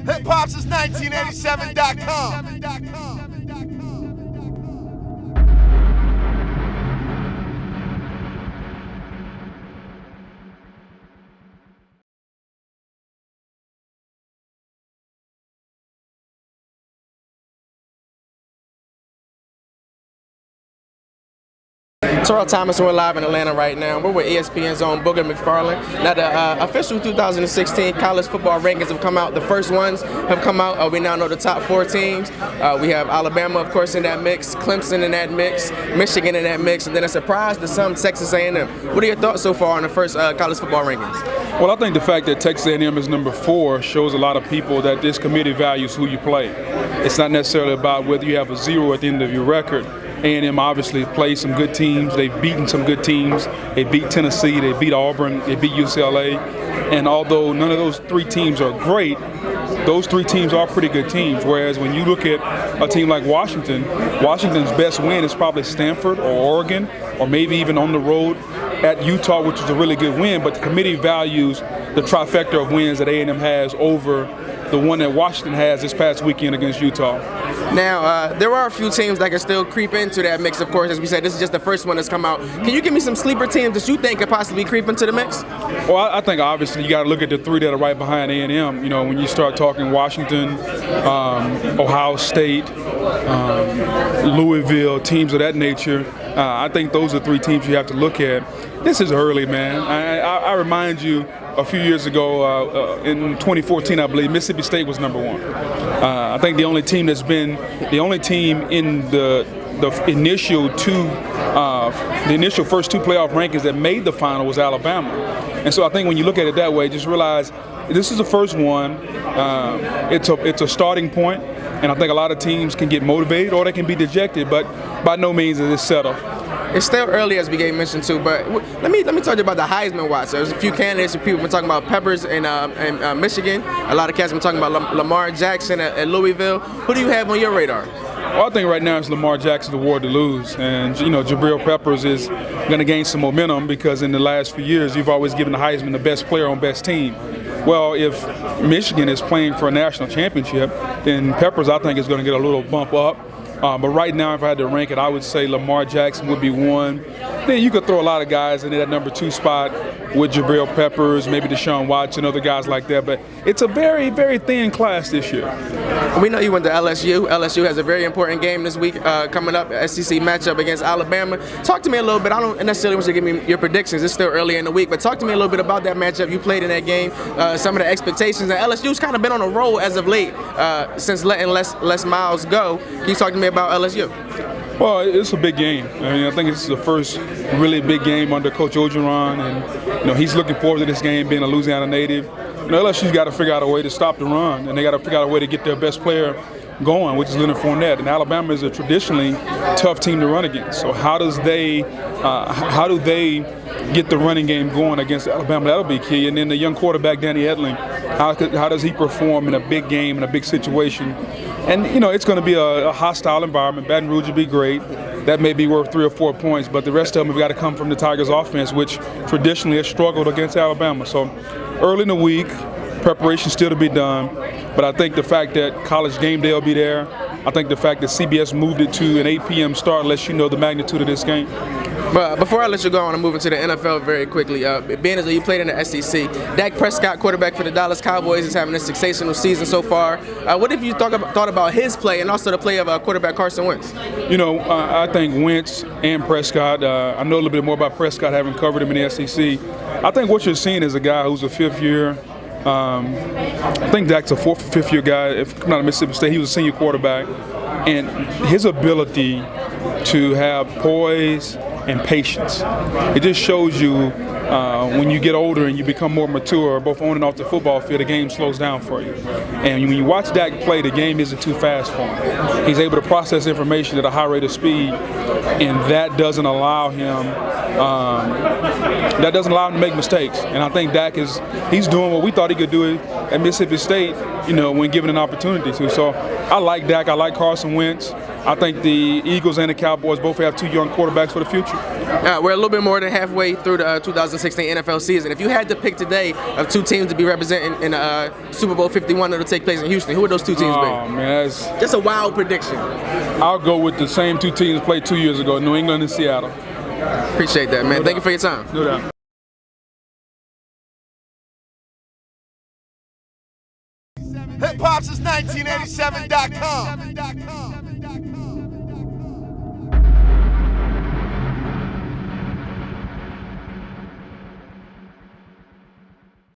Hip-hop since 1987.com. Terrell Thomas, we're live in Atlanta right now. We're with ESPN's own Booger McFarland. Now, the official 2016 college football rankings have come out. The first ones have come out. We now know the top 4 teams. We have Alabama, of course, in that mix, Clemson in that mix, Michigan in that mix, and then a surprise to some, Texas A&M. What are your thoughts so far on the first college football rankings? Well, I think the fact that Texas A&M is number 4 shows a lot of people that this committee values who you play. It's not necessarily about whether you have a 0 at the end of your record. A&M obviously played some good teams. They've beaten some good teams. They beat Tennessee. They beat Auburn. They beat UCLA. And although none of those 3 teams are great, those 3 teams are pretty good teams. Whereas when you look at a team like Washington, Washington's best win is probably Stanford or Oregon, or maybe even on the road at Utah, which is a really good win. But the committee values the trifecta of wins that A&M has over the one that Washington has this past weekend against Utah. Now, there are a few teams that can still creep into that mix, of course. As we said, this is just the first one that's come out. Can you give me some sleeper teams that you think could possibly creep into the mix? Well, I think obviously you got to look at the 3 that are right behind A&M. You know, when you start talking Washington, Ohio State, Louisville, teams of that nature, I think those are 3 teams you have to look at. This is early, man. I remind you, a few years ago, in 2014, I believe, Mississippi State was number 1. I think the only team that's been the only team in the initial first 2 playoff rankings that made the final was Alabama. And so I think when you look at it that way, just realize this is the first one. It's a starting point, and I think a lot of teams can get motivated or they can be dejected, but by no means is it settled. It's still early, as we gave mention to, but let me talk to you about the Heisman watch. There's a few candidates and people have been talking about Peppers in Michigan. A lot of cats have been talking about Lamar Jackson at Louisville. Who do you have on your radar? Well, I think right now it's Lamar Jackson's award to lose. And, you know, Jabril Peppers is going to gain some momentum because in the last few years you've always given the Heisman the best player on best team. Well, if Michigan is playing for a national championship, then Peppers, I think, is going to get a little bump up. But right now, if I had to rank it, I would say Lamar Jackson would be 1. Then you could throw a lot of guys in that number 2 spot with Jabril Peppers, maybe Deshaun Watson, other guys like that. But it's a very, very thin class this year. We know you went to LSU. LSU has a very important game this week coming up, SEC matchup against Alabama. Talk to me a little bit. I don't necessarily want you to give me your predictions. It's still early in the week. But talk to me a little bit about that matchup. You played in that game, some of the expectations. And LSU's kind of been on a roll as of late since letting Les Miles go. Can you talk to me about LSU? Well, it's a big game. I mean, I think it's the first really big game under Coach Orgeron, and you know he's looking forward to this game, being a Louisiana native. You know, LSU's got to figure out a way to stop the run, and they got to figure out a way to get their best player going, which is Leonard Fournette. And Alabama is a traditionally tough team to run against. So how do they get the running game going against Alabama? That'll be key. And then the young quarterback Danny Edling, how does he perform in a big game, in a big situation? And, you know, it's going to be a hostile environment. Baton Rouge will be great. That may be worth 3 or 4 points, but the rest of them have got to come from the Tigers' offense, which traditionally has struggled against Alabama. So early in the week, preparation still to be done. But I think the fact that College Game Day will be there, I think the fact that CBS moved it to an 8 p.m. start lets you know the magnitude of this game. But before I let you go, I want to move into the NFL very quickly. Being as though you played in the SEC, Dak Prescott, quarterback for the Dallas Cowboys, is having a sensational season so far. What have you thought about his play and also the play of quarterback Carson Wentz? You know, I think Wentz and Prescott, I know a little bit more about Prescott having covered him in the SEC. I think what you're seeing is a guy who's a 5th year. I think Dak's a 4th or 5th year guy. If coming out of Mississippi State, he was a senior quarterback. And his ability to have poise and patience, it just shows you when you get older and you become more mature, both on and off the football field, the game slows down for you. And when you watch Dak play, the game isn't too fast for him. He's able to process information at a high rate of speed, and that doesn't allow him to make mistakes. And I think Dak he's doing what we thought he could do at Mississippi State, you know, when given an opportunity to. So I like Dak. I like Carson Wentz. I think the Eagles and the Cowboys both have 2 young quarterbacks for the future. We're a little bit more than halfway through the 2016 NFL season. If you had to pick today of 2 teams to be representing in Super Bowl 51 that'll take place in Houston, who would those 2 teams be? Oh, man, that's... Just a wild prediction. I'll go with the same 2 teams played 2 years ago, New England and Seattle. Appreciate that, man. Thank you for your time. No doubt. Hip Hop since 1987.com.